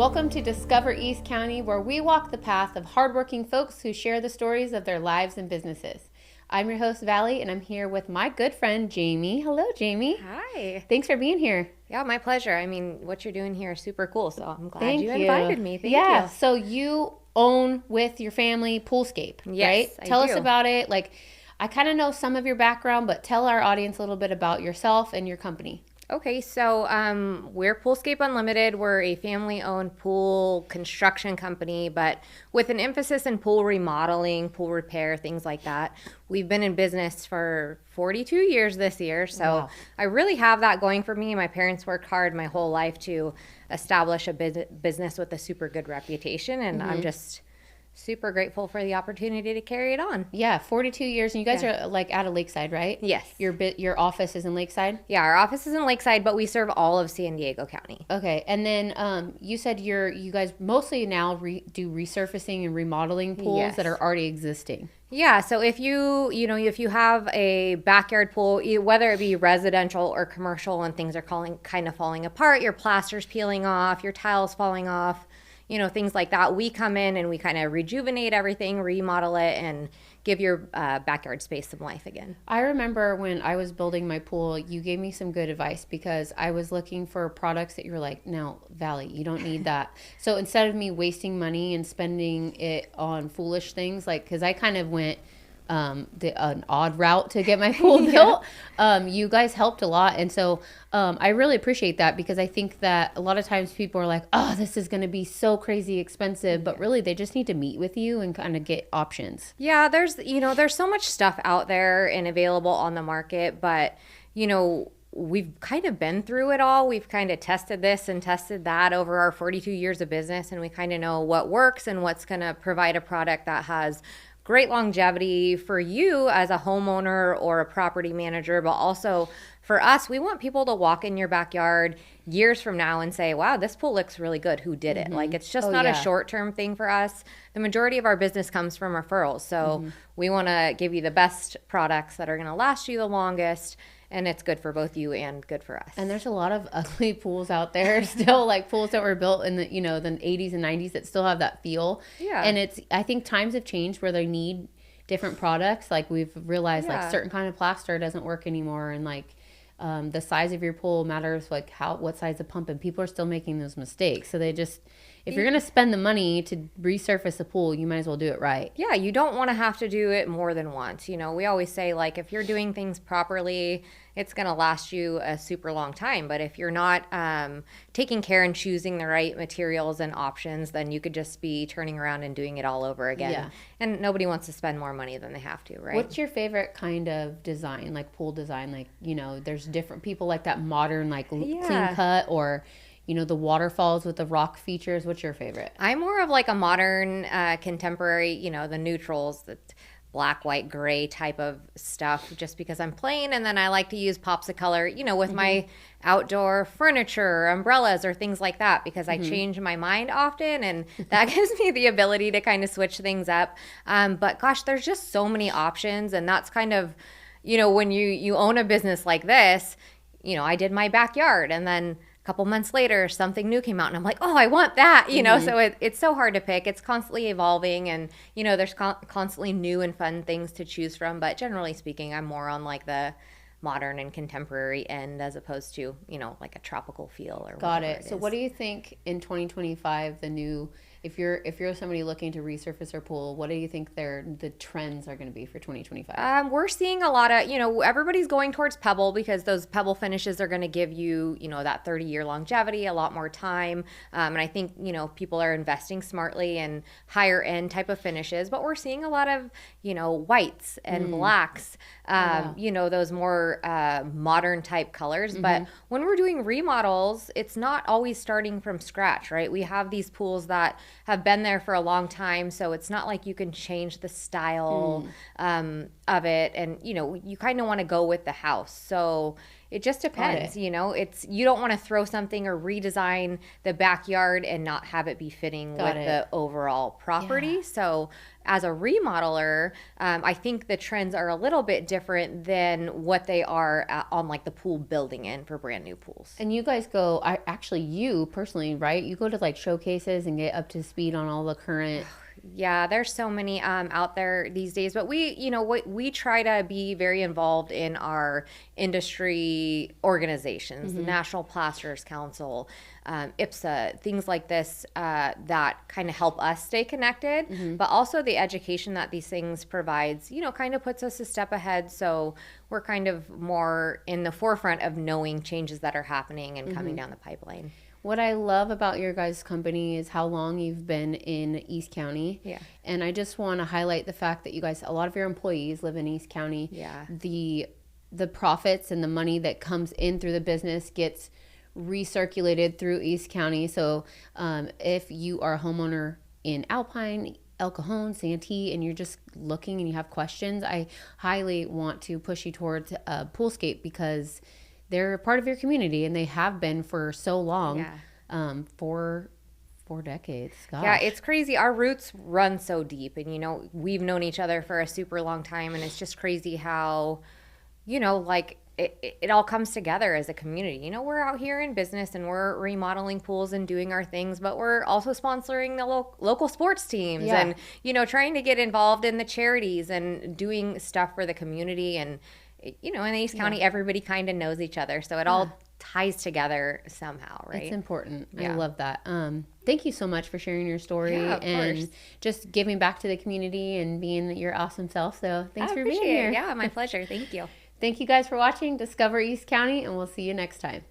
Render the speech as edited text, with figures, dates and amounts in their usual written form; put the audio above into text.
Welcome to Discover East County, where we walk the path of hardworking folks who share the stories of their lives and businesses. I'm your host, Valley, and I'm here with my good friend, Jamie. Hello, Jamie. Hi. Thanks for being here. Yeah, my pleasure. I mean, what you're doing here is super cool, so I'm glad you invited me. Thank you. you. So you own with your family Poolscape, Yes, right? Tell I us do. about it. I kind of know some of your background, but tell our audience a little bit about yourself and your company. Okay, so we're Poolscape Unlimited. We're a family-owned pool construction company, but with an emphasis in pool remodeling, pool repair, things like that. We've been in business for 42 years this year, so Wow. I really have that going for me. My parents worked hard my whole life to establish a business with a super good reputation, and I'm just super grateful for the opportunity to carry it on. Yeah, 42 years, and you guys Yeah. are like out of Lakeside, right? Yes. Your office is in Lakeside? Yeah, our office is in Lakeside, but we serve all of San Diego County. Okay, and then you said you guys mostly now do resurfacing and remodeling pools Yes. that are already existing. Yeah, so if if you have a backyard pool, whether it be residential or commercial, and things are kind of falling apart, your plaster's peeling off, your tiles falling off, things like that, we come in and we kind of rejuvenate everything, remodel it, and give your backyard space some life again. I remember when I was building my pool, you gave me some good advice because I was looking for products that you were like, no, Valley, you don't need that. So instead of me wasting money and spending it on foolish things, because I kind of went an odd route to get my pool built, you guys helped a lot. And so I really appreciate that, because I think that a lot of times people are like, oh, this is going to be so crazy expensive, but really they just need to meet with you and kind of get options. Yeah, there's so much stuff out there and available on the market, but we've kind of been through it all. We've kind of tested this and tested that over our 42 years of business, and we kind of know what works and what's going to provide a product that has great longevity for you as a homeowner or a property manager, but also for us, we want people to walk in your backyard years from now and say, wow, this pool looks really good. Who did it? It's just not a short-term thing for us. The majority of our business comes from referrals. So we want to give you the best products that are going to last you the longest, and it's good for both you and good for us. And there's a lot of ugly pools out there still, like pools that were built in the 80s and 90s that still have that feel. Yeah. And I think times have changed where they need different products. Like we've realized certain kind of plaster doesn't work anymore, and the size of your pool matters, what size of pump, and people are still making those mistakes. So if you're going to spend the money to resurface a pool, you might as well do it right. Yeah, you don't want to have to do it more than once. We always say, if you're doing things properly, it's going to last you a super long time. But if you're not taking care and choosing the right materials and options, then you could just be turning around and doing it all over again. Yeah. And nobody wants to spend more money than they have to, right? What's your favorite kind of design, like pool design? There's different people like that modern, clean cut, or the waterfalls with the rock features. What's your favorite? I'm more of a modern, contemporary, the neutrals, the black, white, gray type of stuff, just because I'm plain. And then I like to use pops of color, with my outdoor furniture, umbrellas, or things like that, because I change my mind often, and that gives me the ability to kind of switch things up. But gosh, there's just so many options. And that's kind of, when you own a business like this, I did my backyard, and then a couple months later, something new came out, and I'm like, oh, I want that, So it's so hard to pick. It's constantly evolving, and, there's constantly new and fun things to choose from. But generally speaking, I'm more on the modern and contemporary end, as opposed to, a tropical feel or Got whatever it. So what do you think in 2025, if you're somebody looking to resurface their pool, what do you think the trends are going to be for 2025? We're seeing a lot of, everybody's going towards pebble, because those pebble finishes are going to give you, that 30-year longevity, a lot more time. And I think, people are investing smartly in higher end type of finishes, but we're seeing a lot of, whites and blacks, those more modern type colors. But when we're doing remodels, it's not always starting from scratch, right? We have these pools that have been there for a long time, so it's not like you can change the style of it, and you kind of want to go with the house. So it just Got depends. it. It's you don't want to throw something or redesign the backyard and not have it be fitting Got with it. the overall property. Yeah. So as a remodeler, I think the trends are a little bit different than what they are on like the pool building in for brand new pools. And you guys go, you personally, right? You go to like showcases and get up to speed on all the current. Yeah, there's so many out there these days, but we try to be very involved in our industry organizations, the National Plasterers Council, IPSA, things like this that kind of help us stay connected, but also the education that these things provides, kind of puts us a step ahead. So we're kind of more in the forefront of knowing changes that are happening and coming down the pipeline. What I love about your guys' company is how long you've been in East County. Yeah. And I just want to highlight the fact that you guys, a lot of your employees live in East County. Yeah. The profits and the money that comes in through the business gets recirculated through East County. So if you are a homeowner in Alpine, El Cajon, Santee, and you're just looking and you have questions, I highly want to push you towards Poolscape because they're a part of your community and they have been for so long. Yeah. For 4 decades. Gosh. Yeah, it's crazy. Our roots run so deep, and we've known each other for a super long time, and it's just crazy how, like it all comes together as a community. We're out here in business and we're remodeling pools and doing our things, but we're also sponsoring the local sports teams and, trying to get involved in the charities and doing stuff for the community. And, in East County, everybody kind of knows each other. So it all ties together somehow, right? It's important. Yeah. I love that. Thank you so much for sharing your story and just giving back to the community and being your awesome self. So thanks for being here. Yeah, my pleasure. Thank you. Thank you guys for watching Discover East County, and we'll see you next time.